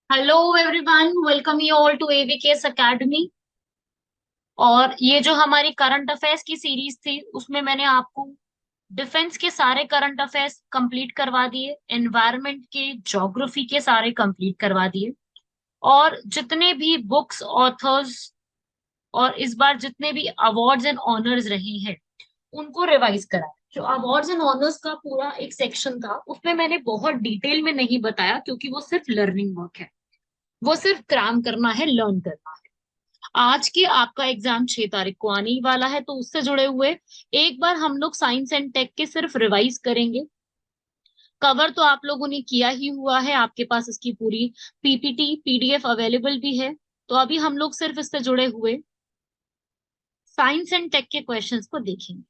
Hello everyone, welcome you all to AVKS academy. और ये जो हमारी करंट अफेयर्स की सीरीज थी उसमें मैंने आपको डिफेंस के सारे करंट अफेयर्स कंप्लीट करवा दिए, एनवायरनमेंट के, ज्योग्राफी के सारे कंप्लीट करवा दिए। और जितने भी बुक्स, ऑथर्स और इस बार जितने भी अवार्ड्स एंड ऑनर्स रहे हैं उनको रिवाइज करा। जो अवार्ड्स एंड ऑनर्स का पूरा एक सेक्शन था उसमें मैंने बहुत डिटेल में नहीं बताया क्योंकि वो सिर्फ लर्निंग वर्क है, वो सिर्फ क्रैम करना है, लर्न करना है। आज के आपका एग्जाम 6 तारीख को आने ही वाला है, तो उससे जुड़े हुए एक बार हम लोग साइंस एंड टेक के सिर्फ रिवाइज करेंगे। कवर तो आप लोगों ने किया ही हुआ है, आपके पास इसकी पूरी पीपीटी पीडीएफ अवेलेबल भी है। तो अभी हम लोग सिर्फ इससे जुड़े हुए साइंस एंड टेक के क्वेश्चंस को देखेंगे।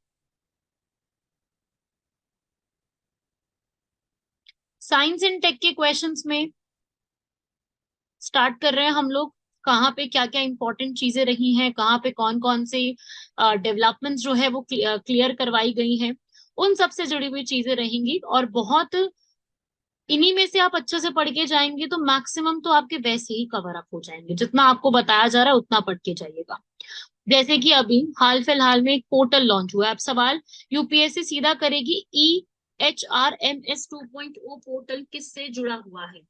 साइंस एंड टेक के क्वेश्चंस में स्टार्ट कर रहे हैं हम लोग। कहाँ पे क्या क्या इंपॉर्टेंट चीजें रही हैं, कहाँ पे कौन कौन से डेवलपमेंट्स जो है वो क्लियर करवाई गई हैं, उन सब से जुड़ी हुई चीजें रहेंगी। और बहुत इन्हीं में से आप अच्छे से पढ़ के जाएंगे तो मैक्सिमम तो आपके वैसे ही कवर अप हो जाएंगे। जितना आपको बताया जा रहा है उतना पढ़ के जाइएगा। जैसे कि अभी हाल फिलहाल में एक पोर्टल लॉन्च हुआ है। अब सवाल यूपीएससी सीधा करेगी, EHRMS 2.0 पोर्टल किससे जुड़ा हुआ है।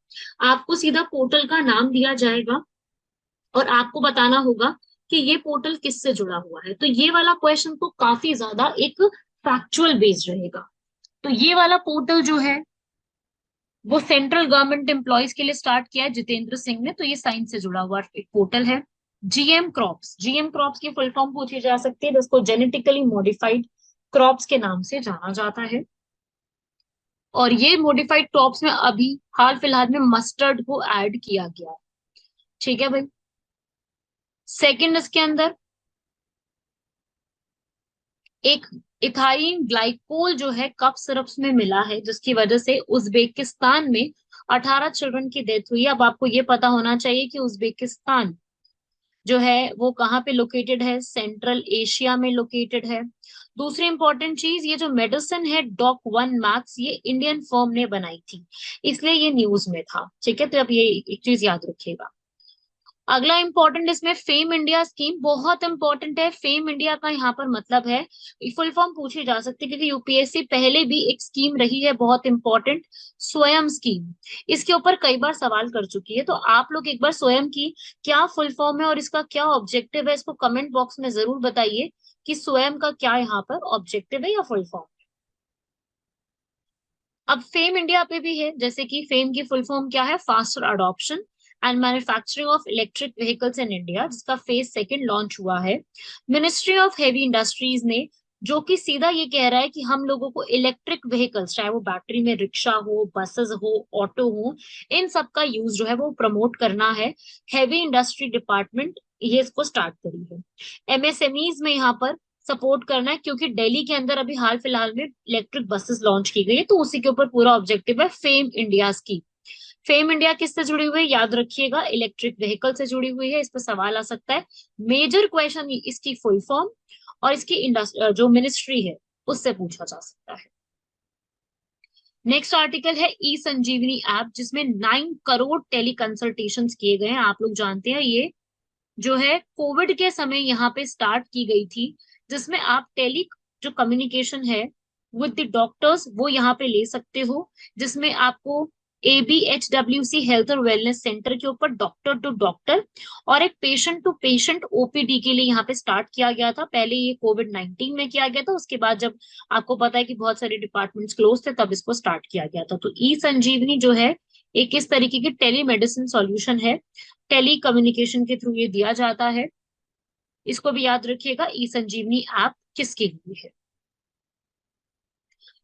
आपको सीधा पोर्टल का नाम दिया जाएगा और आपको बताना होगा कि ये पोर्टल किससे जुड़ा हुआ है। तो ये वाला क्वेश्चन तो काफी ज्यादा एक फैक्चुअल बेस्ड रहेगा। तो ये वाला पोर्टल जो है वो सेंट्रल गवर्नमेंट एम्प्लॉयज के लिए स्टार्ट किया है जितेंद्र सिंह ने। तो ये साइंस से जुड़ा हुआ एक पोर्टल है। जीएम क्रॉप्स की फुल फॉर्म पूछी जा सकती है, जिसको जेनेटिकली मॉडिफाइड क्रॉप्स के नाम से जाना जाता है। और ये मॉडिफाइड क्रॉप्स में अभी हाल फिलहाल में मस्टर्ड को ऐड किया गया है। ठीक है भाई। सेकंड, इसके अंदर एक इथाइल ग्लाइकोल जो है कफ सिरप्स में मिला है, जिसकी वजह से उज्बेकिस्तान में 18 चिल्ड्रन की डेथ हुई है। अब आपको ये पता होना चाहिए कि उज्बेकिस्तान जो है वो कहाँ पे लोकेटेड है, सेंट्रल एशिया में लोकेटेड है। दूसरी इंपॉर्टेंट चीज, ये जो मेडिसिन है डॉक 1 मैक्स, ये इंडियन फर्म ने बनाई थी, इसलिए ये न्यूज में था। ठीक है, तो अब ये एक चीज याद रखिएगा। अगला इंपॉर्टेंट इसमें फेम इंडिया स्कीम बहुत इंपॉर्टेंट है। फेम इंडिया का यहाँ पर मतलब है, फुल फॉर्म पूछी जा सकती है क्योंकि यूपीएससी पहले भी एक स्कीम रही है बहुत इंपॉर्टेंट, स्वयं स्कीम। इसके ऊपर कई बार सवाल कर चुकी है। तो आप लोग एक बार स्वयं की क्या फुल फॉर्म है और इसका क्या ऑब्जेक्टिव है, इसको कमेंट बॉक्स में जरूर बताइए कि स्वयं का क्या यहाँ पर ऑब्जेक्टिव है या फुल फॉर्म। अब फेम इंडिया पे भी है, जैसे कि फेम की फुल फॉर्म क्या है, faster adoption and manufacturing of electric vehicles in India, जिसका फेज सेकंड लॉन्च हुआ है। मिनिस्ट्री ऑफ हेवी इंडस्ट्रीज ने, जो कि सीधा ये कह रहा है कि हम लोगों को इलेक्ट्रिक व्हीकल्स, चाहे वो बैटरी में रिक्शा हो, बसेस हो, ऑटो हो, इन सब का यूज जो है वो प्रमोट करना है। हैवी इंडस्ट्री डिपार्टमेंट ये इसको स्टार्ट करी है। एमएसएमईज में यहाँ पर सपोर्ट करना है, क्योंकि दिल्ली के अंदर अभी हाल फिलहाल में इलेक्ट्रिक बसेस लॉन्च की गई है, तो उसी के ऊपर पूरा ऑब्जेक्टिव है फेम इंडिया की। फेम इंडिया किससे जुड़ी हुई है याद रखिएगा, इलेक्ट्रिक व्हीकल से जुड़ी हुई है। इस पर सवाल आ सकता है। मेजर क्वेश्चन इसकी फुल फॉर्म और इसकी जो मिनिस्ट्री है उससे पूछा जा सकता है। नेक्स्ट आर्टिकल है ई संजीवनी ऐप, जिसमें 9 करोड़ टेली कंसल्टेशन किए गए हैं। आप लोग जानते हैं ये जो है कोविड के समय यहाँ पे स्टार्ट की गई थी, जिसमें आप टेली जो कम्युनिकेशन है विद द डॉक्टर्स वो यहाँ पे ले सकते हो। जिसमें आपको ABHWC हेल्थ और वेलनेस सेंटर के ऊपर डॉक्टर टू डॉक्टर और एक पेशेंट टू पेशेंट ओपीडी के लिए यहाँ पे स्टार्ट किया गया था। पहले ये कोविड 19 में किया गया था, उसके बाद जब आपको पता है कि बहुत सारे डिपार्टमेंट्स क्लोज थे तब इसको स्टार्ट किया गया था। तो ई संजीवनी जो है एक इस तरीके की टेली मेडिसिन सॉल्यूशन है, टेली कम्युनिकेशन के थ्रू ये दिया जाता है। इसको भी याद रखिएगा, ई संजीवनी ऐप किसके लिए है।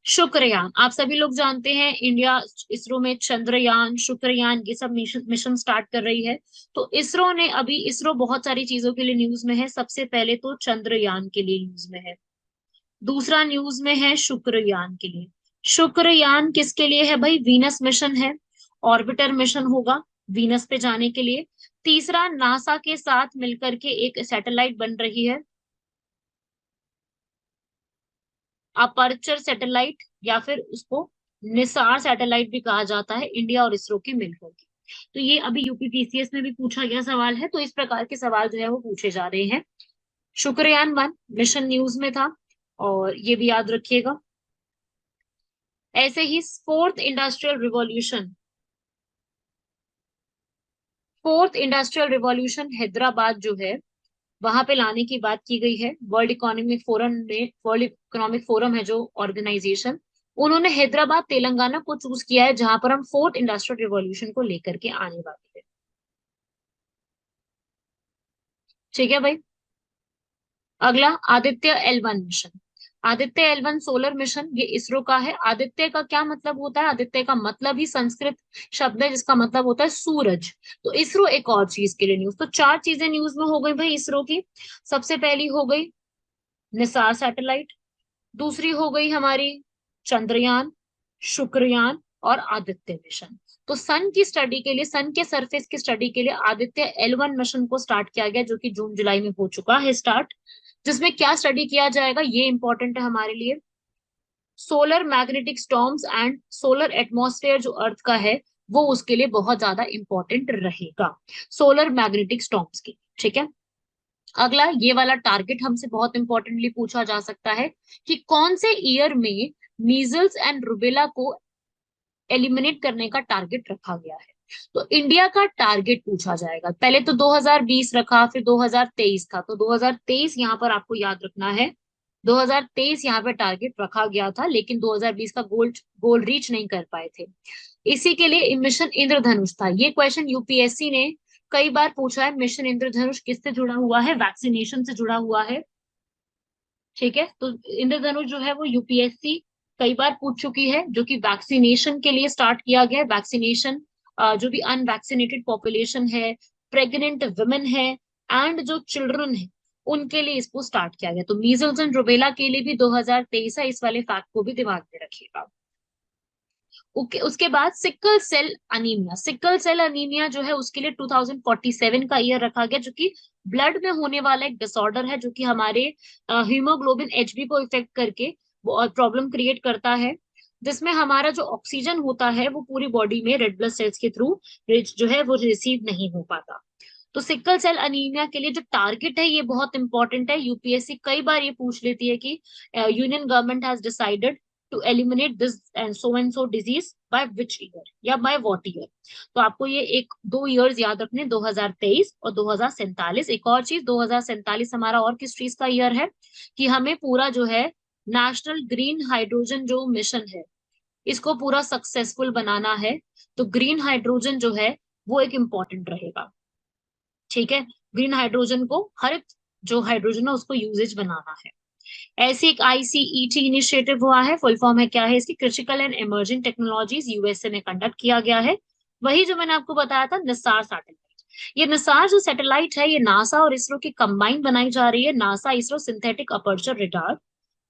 शुक्रयान, आप सभी लोग जानते हैं इंडिया इसरो में चंद्रयान, शुक्रयान ये सब मिशन मिशन स्टार्ट कर रही है। तो इसरो ने अभी, इसरो बहुत सारी चीजों के लिए न्यूज में है। सबसे पहले तो चंद्रयान के लिए न्यूज में है, दूसरा न्यूज में है शुक्रयान के लिए। शुक्रयान किसके लिए है भाई, वीनस मिशन है, ऑर्बिटर मिशन होगा वीनस पे जाने के लिए। तीसरा, नासा के साथ मिलकर के एक सैटेलाइट बन रही है, अपर्चर सैटेलाइट, या फिर उसको निसार सैटेलाइट भी कहा जाता है, इंडिया और इसरो के मिलकर के। तो ये अभी यूपीपीसीएस में भी पूछा गया सवाल है, तो इस प्रकार के सवाल जो है वो पूछे जा रहे हैं। शुक्रयान 1 मिशन न्यूज में था, और ये भी याद रखिएगा। ऐसे ही फोर्थ इंडस्ट्रियल रिवॉल्यूशन हैदराबाद जो है वहां पे लाने की बात की गई है। वर्ल्ड इकोनॉमिक फोरम है जो ऑर्गेनाइजेशन, उन्होंने हैदराबाद तेलंगाना को चूज किया है, जहां पर हम फोर्थ इंडस्ट्रियल रिवॉल्यूशन को लेकर के आने वाले हैं। ठीक है भाई। अगला Aditya L1 mission. Aditya L1 solar mission, ये इसरो का है। आदित्य का क्या मतलब होता है? आदित्य का मतलब ही संस्कृत शब्द है जिसका मतलब होता है सूरज। तो इसरो एक और चीज के लिए न्यूज, तो चार चीजें न्यूज में हो गई भाई इसरो की। सबसे पहली हो गई निसार सैटेलाइट, दूसरी हो गई हमारी चंद्रयान, शुक्रयान और आदित्य मिशन। तो सन की स्टडी के लिए, सन के सरफेस की स्टडी के लिए आदित्य L1 मिशन को स्टार्ट किया गया, जो कि जून जुलाई में हो चुका है स्टार्ट। जिसमें क्या स्टडी किया जाएगा ये इंपॉर्टेंट है हमारे लिए। Solar magnetic storms and solar atmosphere जो अर्थ का है वो उसके लिए बहुत ज्यादा इंपॉर्टेंट रहेगा, सोलर मैग्नेटिक स्टॉर्म्स की। ठीक है। अगला ये वाला टारगेट हमसे बहुत इंपॉर्टेंटली पूछा जा सकता है कि कौन से ईयर में मीजल्स एंड रुबेला को एलिमिनेट करने का टारगेट रखा गया है। तो इंडिया का टारगेट पूछा जाएगा। पहले तो 2020 रखा, फिर 2023 था, तो 2023 यहाँ पर आपको याद रखना है। 2023 यहाँ पे टारगेट रखा गया था, लेकिन 2020 का गोल गोल रीच नहीं कर पाए थे। इसी के लिए मिशन इंद्रधनुष था। ये क्वेश्चन यूपीएससी ने कई बार पूछा है। मिशन इंद्रधनुष किससे जुड़ा हुआ है? वैक्सीनेशन से जुड़ा हुआ है। ठीक है। तो इंद्रधनुष जो है वो यूपीएससी कई बार पूछ चुकी है, जो कि वैक्सीनेशन के लिए स्टार्ट किया गया है। वैक्सीनेशन जो भी अनवैक्सीनेटेड पॉपुलेशन है, प्रेग्नेंट वुमेन है एंड जो चिल्ड्रन है, उनके लिए इसको स्टार्ट किया गया। तो मीजल्स एंड रुबेला के लिए भी 2023 है, इस वाले फैक्ट को भी दिमाग में रखिएगा। उसके बाद सिकल सेल अनीमिया जो है उसके लिए 2047 का ईयर रखा गया, जो कि ब्लड में होने वाला एक डिसऑर्डर है, जो कि हमारे हीमोग्लोबिन एचबी को इफेक्ट करके प्रॉब्लम क्रिएट करता है, जिसमें हमारा जो ऑक्सीजन होता है वो पूरी बॉडी में रेड ब्लड सेल्स के थ्रू जो है वो रिसीव नहीं हो पाता। तो सिकल सेल अनीमिया के लिए जो टारगेट है ये बहुत इंपॉर्टेंट है। यूपीएससी कई बार ये पूछ लेती है कि union government has decided to eliminate this and so disease by which year या बाय व्हाट ईयर। तो आपको ये एक दो ईयर्स याद रखने, 2023 और 2047। एक और चीज, 2047 हमारा और किस चीज का ईयर है कि हमें पूरा जो है नेशनल ग्रीन हाइड्रोजन जो मिशन है इसको पूरा सक्सेसफुल बनाना है। तो ग्रीन हाइड्रोजन जो है वो एक इम्पॉर्टेंट रहेगा। ठीक है। ग्रीन हाइड्रोजन को, हरित जो हाइड्रोजन है उसको यूजेज बनाना है। ऐसे एक आईसीईटी इनिशिएटिव हुआ है, फुल फॉर्म है क्या है इसकी? Critical and emerging technologies, USA में कंडक्ट किया गया है। वही जो मैंने आपको बताया था निसार सैटेलाइट। ये निसार जो सैटेलाइट है ये नासा और इसरो की कंबाइन बनाई जा रही है, NASA ISRO synthetic aperture radar.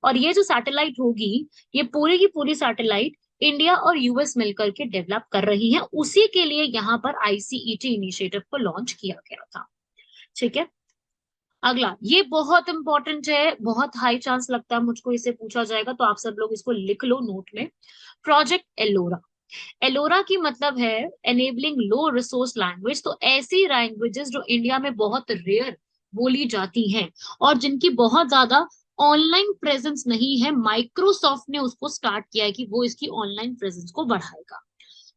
और ये जो सैटेलाइट होगी ये पूरी की पूरी सैटेलाइट इंडिया और यूएस मिलकर के डेवलप कर रही हैं। उसी के लिए यहाँ पर आईसीईटी इनिशिएटिव को लॉन्च किया गया था। ठीक है। अगला ये बहुत इंपॉर्टेंट है, बहुत हाई चांस लगता है मुझको इसे पूछा जाएगा, तो आप सब लोग इसको लिख लो नोट में। प्रोजेक्ट एलोरा। एलोरा की मतलब है एनेबलिंग लो रिसोर्स लैंग्वेज। तो ऐसी लैंग्वेजेस जो इंडिया में बहुत रेयर बोली जाती हैं और जिनकी बहुत ज्यादा ऑनलाइन प्रेजेंस नहीं है, माइक्रोसॉफ्ट ने उसको स्टार्ट किया है कि वो इसकी ऑनलाइन प्रेजेंस को बढ़ाएगा।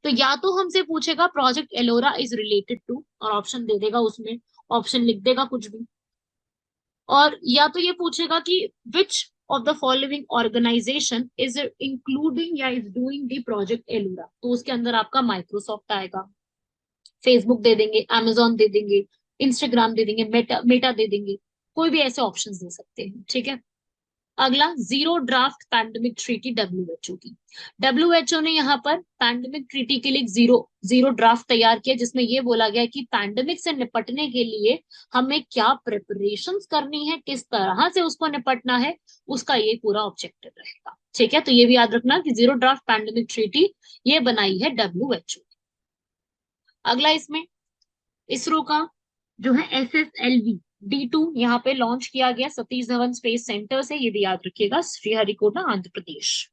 तो या तो हमसे पूछेगा project Ellora is related to, और ऑप्शन दे देगा उसमें, ऑप्शन लिख देगा कुछ भी। और या तो ये पूछेगा कि which of the following organisation is including या is doing the project Ellora. तो उसके अंदर आपका माइक्रोसॉफ्ट आएगा, फेसबुक दे देंगे, अमेजोन दे देंगे, इंस्टाग्राम दे देंगे, मेटा मेटा दे देंगे, कोई भी ऐसे ऑप्शन दे सकते हैं। ठीक है। अगला zero draft pandemic treaty WHO की। डब्ल्यूएचओ ने यहाँ पर पैंडेमिक ट्रीटी के लिए जीरो जीरो ड्राफ्ट तैयार किया, जिसमें ये बोला गया कि पैंडेमिक से निपटने के लिए हमें क्या प्रिपरेशंस करनी है, किस तरह से उसको निपटना है, उसका ये पूरा ऑब्जेक्टिव रहेगा। ठीक है। तो ये भी याद रखना कि जीरो ड्राफ्ट पैंडेमिक ट्रीटी ये बनाई है डब्ल्यूएचओ। अगला इसमें इसरो का जो है SSLV-D2 यहाँ पे लॉन्च किया गया सतीश धवन स्पेस सेंटर से, ये भी याद रखिएगा, श्रीहरिकोटा आंध्र प्रदेश।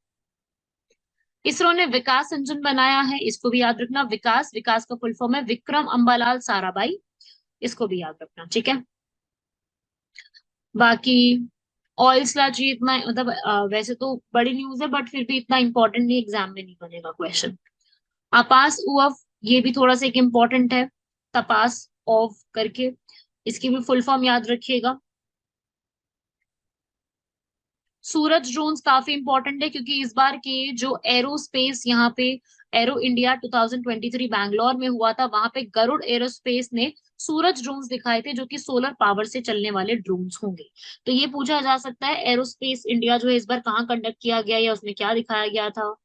इसरो ने विकास इंजन बनाया है, इसको भी याद रखना। विकास, विकास का फुल फॉर्म है विक्रम अंबालाल साराभाई, इसको भी याद रखना, ठीक है। बाकी ऑयल स्लैश ये इतना मतलब वैसे तो बड़ी न्यूज है बट फिर भी इतना इंपॉर्टेंट नहीं, एग्जाम में नहीं बनेगा क्वेश्चन। आपास उफ, ये भी थोड़ा सा एक इम्पोर्टेंट है, तपास ऑफ करके, इसकी भी फुल फॉर्म याद रखिएगा। सूरज ड्रोन्स काफी इंपॉर्टेंट है क्योंकि इस बार के जो एरोस्पेस यहाँ पे एरो इंडिया 2023 बैंगलोर में हुआ था, वहां पे गरुड़ एरोस्पेस ने सूरज ड्रोन्स दिखाए थे जो कि सोलर पावर से चलने वाले ड्रोन्स होंगे। तो ये पूछा जा सकता है एरोस्पेस इंडिया जो है इस बार कहाँ कंडक्ट किया गया या उसमें क्या दिखाया गया था,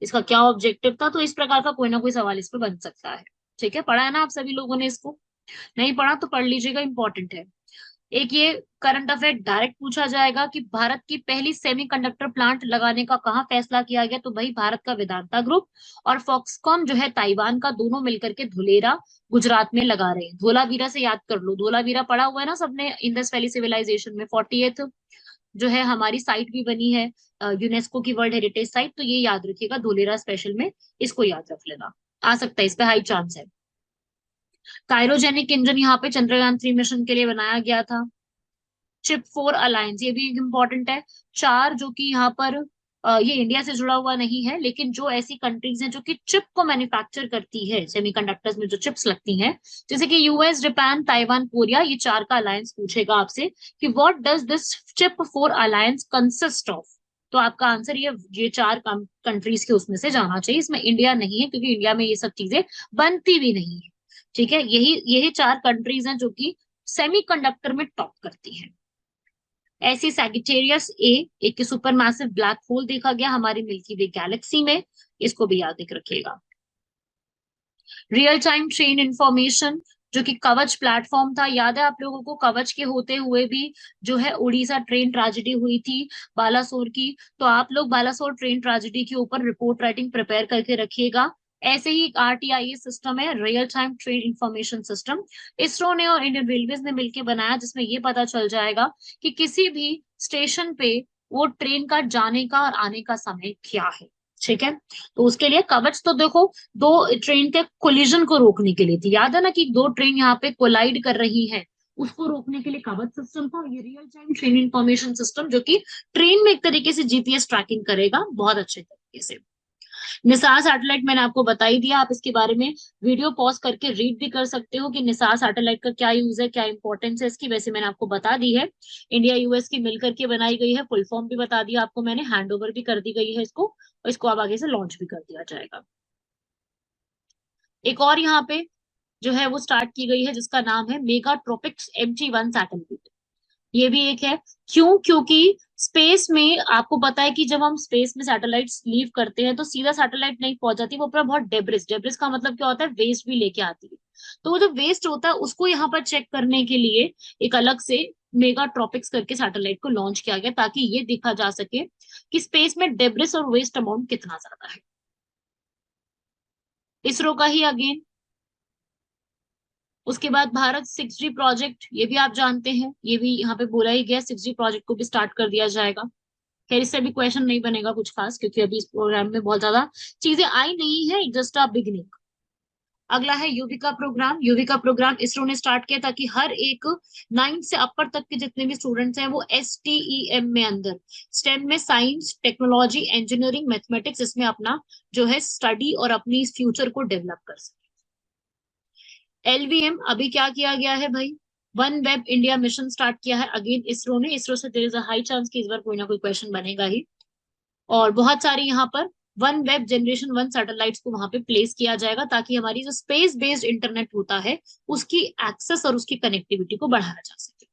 इसका क्या ऑब्जेक्टिव था, तो इस प्रकार का कोई ना कोई सवाल इस पे बन सकता है। ठीक है, पढ़ा है ना आप सभी लोगों ने इसको? नहीं पढ़ा तो पढ़ लीजिएगा, इंपॉर्टेंट है। एक ये करंट अफेयर डायरेक्ट पूछा जाएगा कि भारत की पहली सेमीकंडक्टर प्लांट लगाने का कहाँ फैसला किया गया, तो भाई भारत का वेदांता ग्रुप और फॉक्सकॉन जो है ताइवान का, दोनों मिलकर के धुलेरा गुजरात में लगा रहे हैं। धोलावीरा से याद कर लो, धोलावीरा पढ़ा हुआ है ना सबने इंडस वैली सिविलाइजेशन में, 48th जो है हमारी साइट भी बनी है यूनेस्को की वर्ल्ड हेरिटेज साइट, तो ये याद रखिएगा धोलेरा स्पेशल में, इसको याद रख लेना, आ सकता है इस पे हाई चांस है। काइरोजेनिक इंजन यहाँ पे चंद्रयान 3 मिशन के लिए बनाया गया था। चिप 4 अलायंस, ये भी एक इम्पोर्टेंट है। चार जो कि यहाँ पर ये इंडिया से जुड़ा हुआ नहीं है लेकिन जो ऐसी कंट्रीज हैं जो कि चिप को मैन्युफैक्चर करती है, सेमीकंडक्टर्स में जो चिप्स लगती हैं, जैसे कि यूएस, जापान, ताइवान, कोरिया, ये चार का अलायंस पूछेगा आपसे कि what does this chip 4 alliance consist of, तो आपका आंसर ये चार कंट्रीज के उसमें से जाना चाहिए। इसमें इंडिया नहीं है क्योंकि इंडिया में ये सब चीजें बनती भी नहीं है। ठीक है, यही यही चार कंट्रीज हैं जो कि सेमीकंडक्टर में टॉप करती हैं। ऐसी सैगिटेरियस ए, एक सुपर मैसिव ब्लैक होल देखा गया हमारी मिल्की वे गैलेक्सी में, इसको भी याद रखिएगा। रियल टाइम ट्रेन इंफॉर्मेशन जो कि कवच प्लेटफॉर्म था, याद है आप लोगों को? कवच के होते हुए भी जो है उड़ीसा ट्रेन ट्रेजेडी हुई थी बालासोर की, तो आप लोग बालासोर ट्रेन ट्रेजेडी के ऊपर रिपोर्ट राइटिंग प्रिपेयर करके रखिएगा। ऐसे ही एक आरटीआई सिस्टम है, real time train information system, ISRO ने और इंडियन रेलवेज ने मिलकर बनाया, जिसमें ये पता चल जाएगा कि किसी भी स्टेशन पे वो ट्रेन का जाने का और आने का समय क्या है। ठीक है, तो उसके लिए कवच तो देखो दो ट्रेन के कोलिजन को रोकने के लिए थी, याद है ना कि दो ट्रेन यहाँ पे कोलाइड कर रही है, उसको रोकने के लिए कवच सिस्टम था। ये real time train information system जो कि ट्रेन में एक तरीके से जीपीएस ट्रैकिंग करेगा बहुत अच्छे तरीके से। निसार सैटेलाइट मैंने आपको बता ही दिया, आप इसके बारे में वीडियो पॉज करके रीड भी कर सकते हो कि निसार सैटेलाइट का क्या यूज है, क्या इंपॉर्टेंस है इसकी, वैसे मैंने आपको बता दी है। इंडिया यूएस की मिलकर के बनाई गई है, फुल फॉर्म भी बता दिया आपको मैंने, हैंड ओवर भी कर दी गई है इसको, और इसको अब आगे से लॉन्च भी कर दिया जाएगा। एक और यहाँ पे जो है वो स्टार्ट की गई है जिसका नाम है मेगा ट्रोपिक्स MT1 सैटेलाइट। ये भी एक है, क्यों? क्योंकि स्पेस में आपको पता है कि जब हम स्पेस में सैटेलाइट्स लीव करते हैं तो सीधा सैटेलाइट नहीं पहुंच जाती, वो पूरा बहुत डेब्रिस, डेब्रिस का मतलब क्या होता है, वेस्ट भी लेके आती है। तो वो जो वेस्ट होता है उसको यहाँ पर चेक करने के लिए एक अलग से मेगा ट्रॉपिक्स करके सैटेलाइट को लॉन्च किया गया ताकि ये देखा जा सके कि स्पेस में डेब्रिस और वेस्ट अमाउंट कितना ज्यादा है। इसरो का ही अगेन। उसके बाद भारत 6G प्रोजेक्ट, ये भी आप जानते हैं, ये भी यहाँ पे बोला ही गया, 6G प्रोजेक्ट को भी स्टार्ट कर दिया जाएगा। खैर इससे भी क्वेश्चन नहीं बनेगा कुछ खास क्योंकि अभी इस प्रोग्राम में बहुत ज्यादा चीजें आई नहीं है, जस्ट अ बिगिनिंग। अगला है युविका प्रोग्राम। युविका प्रोग्राम इसरो ने स्टार्ट किया ताकि हर एक 9th से अपर तक के जितने भी स्टूडेंट्स हैं वो STEM में अंदर, स्टेम में साइंस, टेक्नोलॉजी, इंजीनियरिंग, मैथमेटिक्स, इसमें अपना जो है स्टडी और अपनी फ्यूचर को डेवलप कर सके। LVM अभी क्या किया गया है भाई, one web India mission start किया है अगेन इसरो ने, इसरो से there is a high chance कि इस बार कोई ना कोई क्वेश्चन बनेगा ही। और बहुत सारी यहाँ पर वन वेब जनरेशन 1 सैटेलाइट्स को वहां पे प्लेस किया जाएगा ताकि हमारी जो स्पेस बेस्ड इंटरनेट होता है उसकी एक्सेस और उसकी कनेक्टिविटी को बढ़ाया जा सके।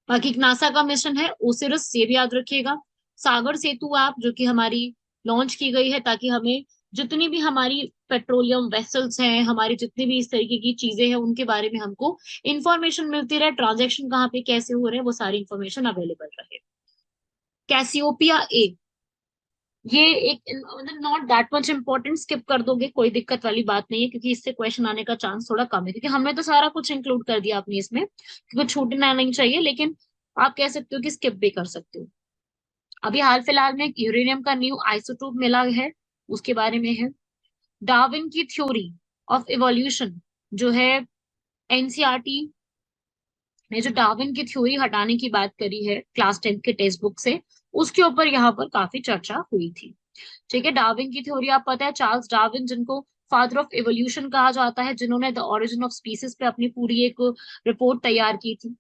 बाकी एक नासा का मिशन है ओसिरस, ये भी याद रखिएगा। सागर सेतु ऐप जो कि हमारी लॉन्च की गई है ताकि हमें जितनी भी हमारी पेट्रोलियम वेसल्स हैं, हमारी जितनी भी इस तरीके की चीजें हैं उनके बारे में हमको इंफॉर्मेशन मिलती रहे, ट्रांजेक्शन कहाँ पे कैसे हो रहे हैं वो सारी इंफॉर्मेशन अवेलेबल रहे। कैसियोपिया ए, ये एक मतलब not that much important, skip कर दोगे कोई दिक्कत वाली बात नहीं है क्योंकि इससे क्वेश्चन आने का चांस थोड़ा कम है क्योंकि हमने तो सारा कुछ इंक्लूड कर दिया अपनी इसमें, क्योंकि छूटना नहीं चाहिए, लेकिन आप कह सकते हो कि स्किप भी कर सकते हो। अभी हाल फिलहाल में यूरेनियम का न्यू आइसोटोप मिला है, उसके बारे में है। डार्विन की थ्योरी ऑफ इवोल्यूशन जो है, एनसीईआरटी ने जो डार्विन की थ्योरी हटाने की बात करी है क्लास 10 के टेक्स्ट बुक से, उसके ऊपर यहाँ पर काफी चर्चा हुई थी। ठीक है, डार्विन की थ्योरी आप पता है, चार्ल्स डार्विन जिनको फादर ऑफ इवोल्यूशन कहा जाता है, जिन्होंने द ओरिजिन ऑफ स्पीसीज पे अपनी पूरी एक रिपोर्ट तैयार की थी।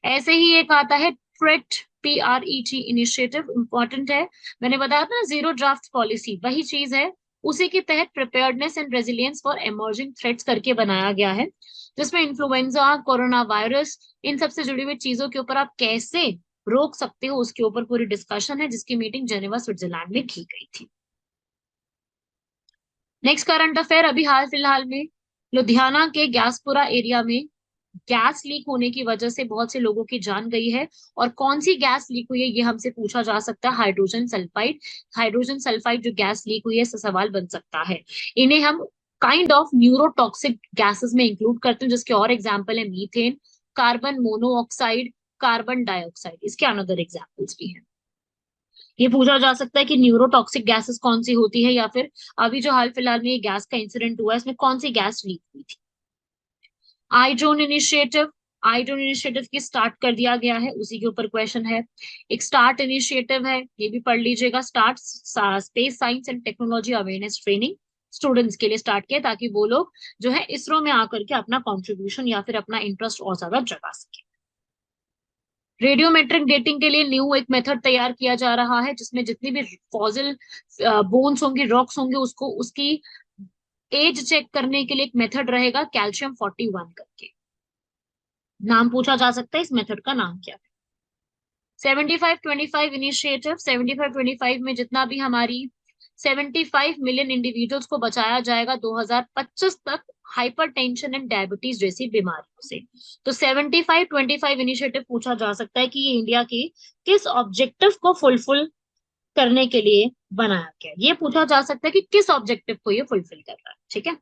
ऐसे ही एक आता है ट्रेट, PRET इनिशिएटिव, इंपॉर्टेंट है। मैंने बताया था ना जीरो ड्राफ्ट पॉलिसी, वही चीज है। उसी के तहत preparedness and resilience for emerging threats करके बनाया गया है, जिसमें इन्फ्लुएंजा, कोरोना वायरस, इन सबसे जुड़ी हुई चीजों के ऊपर आप कैसे रोक सकते हो उसके ऊपर पूरी डिस्कशन है, जिसकी मीटिंग जेनेवा स्विट्जरलैंड में की गई थी। नेक्स्ट करंट अफेयर, अभी हाल फिलहाल में लुधियाना के गैसपुरा एरिया में गैस लीक होने की वजह से बहुत से लोगों की जान गई है। और कौन सी गैस लीक हुई है ये हमसे पूछा जा सकता है, हाइड्रोजन सल्फाइड। हाइड्रोजन सल्फाइड जो गैस लीक हुई है, इससे सवाल बन सकता है। इन्हें हम काइंड ऑफ न्यूरोटॉक्सिक गैसेस में इंक्लूड करते हैं, जिसके और एग्जाम्पल है methane, carbon monoxide, carbon dioxide, इसके अनदर एग्जाम्पल्स भी हैं। ये पूछा जा सकता है कि न्यूरोटॉक्सिक गैसेस कौन सी होती है, या फिर अभी जो हाल फिलहाल में ये गैस का इंसिडेंट हुआ है, इसमें कौन सी गैस लीक हुई थी। आईड्रोन इनिशिएटिव, आईड्रोन इनिशिएटिव की स्टार्ट कर दिया गया है, उसी के ऊपर क्वेश्चन है। एक स्टार्ट इनिशिएटिव है, ये भी पढ़ लीजिएगा, start space science and technology awareness training students के लिए स्टार्ट किया, ताकि वो लोग जो है इसरो में आकर के अपना कंट्रीब्यूशन या फिर अपना इंटरेस्ट और ज्यादा जगा सके। रेडियोमेट्रिक डेटिंग के लिए न्यू एक मेथड तैयार किया जा रहा है, जिसमें जितनी भी फॉसिल बोन्स होंगी, रॉक्स होंगे, उसको उसकी एज चेक करने के लिए एक मेथड रहेगा, कैल्शियम 41 करके नाम पूछा जा सकता है, इस मेथड का नाम क्या है। 75-25 इनिशिएटिव, 75-25 में जितना भी हमारी 75 मिलियन इंडिविजुअल्स को बचाया जाएगा 2025 तक हाइपरटेंशन एंड डायबिटीज जैसी बीमारियों से। तो 75-25 इनिशिएटिव पूछा जा सकता है कि ये इंडिया के किस ऑब्जेक्टिव को फुलफिल करने के लिए बनाया गया, ये पूछा जा सकता है कि किस ऑब्जेक्टिव को ये फुलफिल कर रहा है। ठीक है,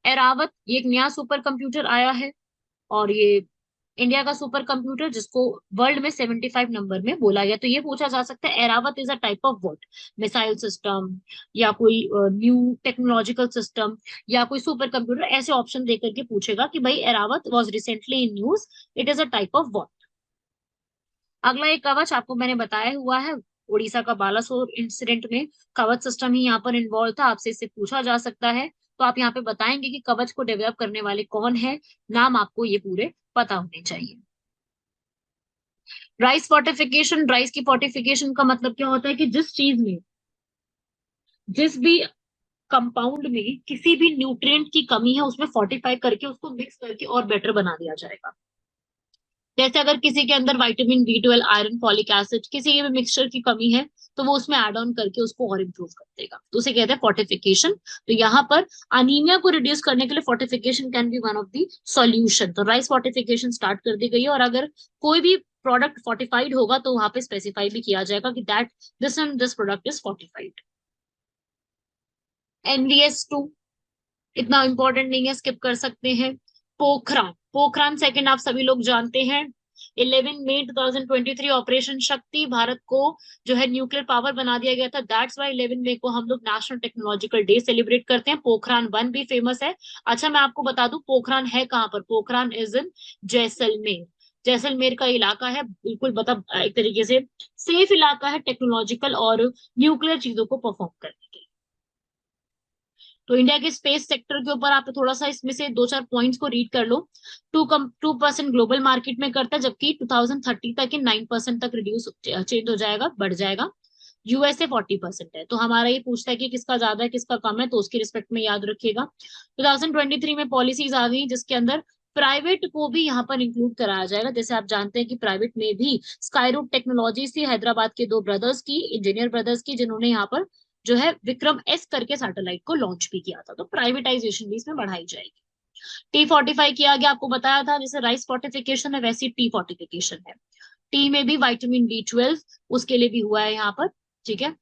एरावत, ये एक नया सुपर कंप्यूटर आया है, और ये इंडिया का सुपर कंप्यूटर, जिसको वर्ल्ड में 75 नंबर में बोला गया। तो ये पूछा जा सकता है Airavat is a type of what, missile system, या कोई न्यू टेक्नोलॉजिकल सिस्टम, या कोई सुपर कंप्यूटर, ऐसे ऑप्शन देकर के पूछेगा कि भाई Airavat was recently in news, it is a type of what. अगला एक कवच आपको मैंने बताया हुआ है, उड़ीसा का बालासोर इंसिडेंट में कवच सिस्टम ही यहाँ पर इन्वॉल्व था, आपसे इससे पूछा जा सकता है। तो आप यहाँ पे बताएंगे कि कवच को डेवलप करने वाले कौन है, नाम आपको ये पूरे पता होने चाहिए। राइस फोर्टिफिकेशन, राइस की फोर्टिफिकेशन का मतलब क्या होता है कि जिस चीज में, जिस भी कंपाउंड में किसी भी न्यूट्रिएंट की कमी है, उसमें फोर्टिफाई करके उसको मिक्स करके और बेटर बना दिया जाएगा। जैसे अगर किसी के अंदर vitamin B12, iron, folic acid, किसी के भी मिक्सचर की कमी है, तो वो उसमें ऐड ऑन करके उसको और इम्प्रूव कर देगा, तो उसे कहते हैं फोर्टिफिकेशन। तो यहाँ पर अनीमिया को रिड्यूस करने के लिए fortification can be one of the solution. तो राइस फोर्टिफिकेशन स्टार्ट कर दी गई है, और अगर कोई भी प्रोडक्ट फोर्टिफाइड होगा तो वहां पे स्पेसिफाई भी किया जाएगा कि that this and this product is fortified. NVS2 इतना इंपॉर्टेंट नहीं है, स्किप कर सकते हैं। पोखरान, पोखरान सेकंड आप सभी लोग जानते हैं। 11 मई 2023 ऑपरेशन शक्ति, भारत को जो है न्यूक्लियर पावर बना दिया गया था, दैट्स वाई 11 मई को हम लोग नेशनल टेक्नोलॉजिकल डे सेलिब्रेट करते हैं। पोखरान 1 भी फेमस है। अच्छा, मैं आपको बता दूं पोखरान है कहाँ पर, पोखरान इज इन जैसलमेर। जैसलमेर का इलाका है, बिल्कुल मतलब एक तरीके से सेफ इलाका है टेक्नोलॉजिकल और न्यूक्लियर चीजों को परफॉर्म करने के लिए। तो इंडिया के स्पेस सेक्टर के ऊपर आप थोड़ा सा इसमें से दो चार पॉइंट्स को रीड कर लो। 2% ग्लोबल मार्केट में करता है, जबकि 2030 तक ये 9% तक रिड्यूस चेंज हो जाएगा, बढ़ जाएगा। यूएसए 40% है। तो हमारा ये पूछता है कि किसका ज्यादा है किसका कम है, तो उसके रिस्पेक्ट में याद रखिएगा। 2023 में पॉलिसीज आ गई, जिसके अंदर प्राइवेट को भी यहाँ पर इंक्लूड कराया जाएगा। जैसे आप जानते हैं कि प्राइवेट में भी स्काईरूट टेक्नोलॉजी थी, हैदराबाद के दो ब्रदर्स की, इंजीनियर ब्रदर्स की, जिन्होंने यहाँ पर जो है विक्रम S करके सैटेलाइट को लॉन्च भी किया था। तो प्राइवेटाइजेशन भी इसमें बढ़ाई जाएगी। T45 किया गया, आपको बताया था, जैसे राइस फोर्टिफिकेशन है वैसी टी फोर्टिफिकेशन है। टी में भी विटामिन B12 उसके लिए भी हुआ है यहाँ पर। ठीक है,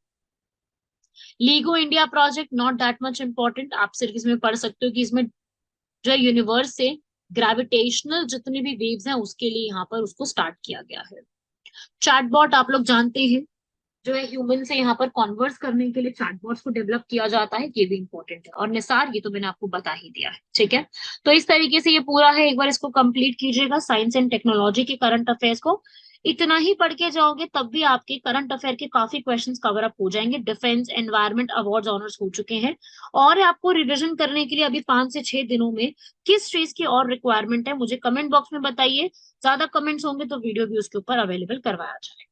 LIGO India project not that much important, आप सिर्फ इसमें पढ़ सकते हो कि इसमें जो यूनिवर्स से ग्रेविटेशनल जितनी भी वेव्स हैं उसके लिए यहाँ पर उसको स्टार्ट किया गया है। चैटबॉट आप लोग जानते हैं, जो है ह्यूमन से यहाँ पर कॉन्वर्स करने के लिए चैटबॉट्स को डेवलप किया जाता है, ये भी इंपॉर्टेंट है। और निसार, ये तो मैंने आपको बता ही दिया है, ठीक है। तो इस तरीके से ये पूरा है, एक बार इसको कंप्लीट कीजिएगा, साइंस एंड टेक्नोलॉजी के करंट अफेयर्स को। इतना ही पढ़ के जाओगे तब भी आपके करंट अफेयर के काफी क्वेश्चंस कवर अप हो जाएंगे। डिफेंस एनवायरमेंट अवार्ड्स ऑनर्स हो चुके हैं, और आपको रिवीजन करने के लिए अभी 5 से 6 दिनों में किस चीज की और रिक्वायरमेंट है मुझे कमेंट बॉक्स में बताइए। ज्यादा कमेंट्स होंगे तो वीडियो भी उसके ऊपर अवेलेबल करवाया जाएगा।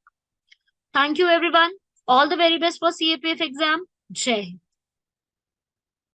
Thank you everyone. All the very best for CAPF exam. Jai Hind.